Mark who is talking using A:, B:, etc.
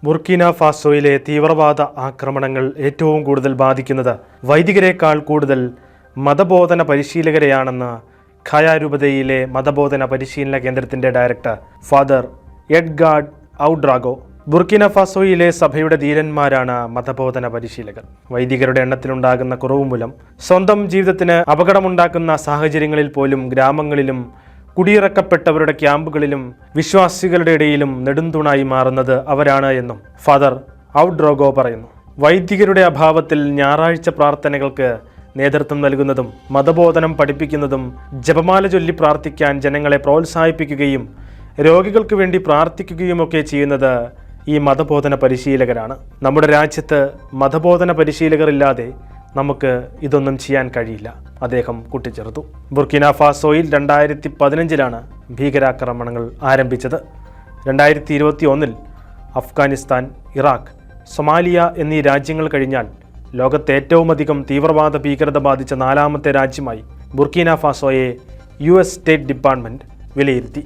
A: Burkina ഫാസോയിലെ തീവ്രവാദ ആക്രമണങ്ങൾ ഏറ്റവും കൂടുതൽ ബാധിക്കുന്നത് വൈദികരെക്കാൾ കൂടുതൽ മതബോധന പരിശീലകരെയാണെന്ന് ഖായ രൂപതയിലെ മതബോധന പരിശീലന കേന്ദ്രത്തിന്റെ ഡയറക്ടർ ഫാദർ എഡ്ഗാർഡ് ഔഡ്രാഗോ. ബുർക്കിന ഫാസോയിലെ സഭയുടെ ധീരന്മാരാണ് മതബോധന പരിശീലകർ. വൈദികരുടെ എണ്ണത്തിലുണ്ടാകുന്ന കുറവ് മൂലം സ്വന്തം ജീവിതത്തിന് അപകടമുണ്ടാക്കുന്ന സാഹചര്യങ്ങളിൽ പോലും ഗ്രാമങ്ങളിലും കുടിയിറക്കപ്പെട്ടവരുടെ ക്യാമ്പുകളിലും വിശ്വാസികളുടെ ഇടയിലും നെടുംതൂണായി മാറുന്നത് അവരാണ് എന്നും ഫാദർ ഔഡ്രോഗോ പറയുന്നു. വൈദികരുടെ അഭാവത്തിൽ ഞായറാഴ്ച പ്രാർത്ഥനകൾക്ക് നേതൃത്വം നൽകുന്നതും മതബോധനം പഠിപ്പിക്കുന്നതും ജപമാല ചൊല്ലി പ്രാർത്ഥിക്കാൻ ജനങ്ങളെ പ്രോത്സാഹിപ്പിക്കുകയും രോഗികൾക്ക് വേണ്ടി പ്രാർത്ഥിക്കുകയുമൊക്കെ ചെയ്യുന്നത് ഈ മതബോധന പരിശീലകരാണ്. നമ്മുടെ രാജ്യത്ത് മതബോധന പരിശീലകരില്ലാതെ നമുക്ക് ഇതൊന്നും ചെയ്യാൻ കഴിയില്ല, അദ്ദേഹം കൂട്ടിച്ചേർത്തു. ബുർക്കിന ഫാസോയിൽ 2015 ഭീകരാക്രമണങ്ങൾ ആരംഭിച്ചത്. 2021 അഫ്ഗാനിസ്ഥാൻ, ഇറാഖ്, സൊമാലിയ എന്നീ രാജ്യങ്ങൾ കഴിഞ്ഞാൽ ലോകത്തെ ഏറ്റവുമധികം തീവ്രവാദ ഭീകരത ബാധിച്ച 4ാമത്തെ രാജ്യമായി ബുർക്കിന ഫാസോയെ US സ്റ്റേറ്റ് ഡിപ്പാർട്ട്മെൻറ്റ് വിലയിരുത്തി.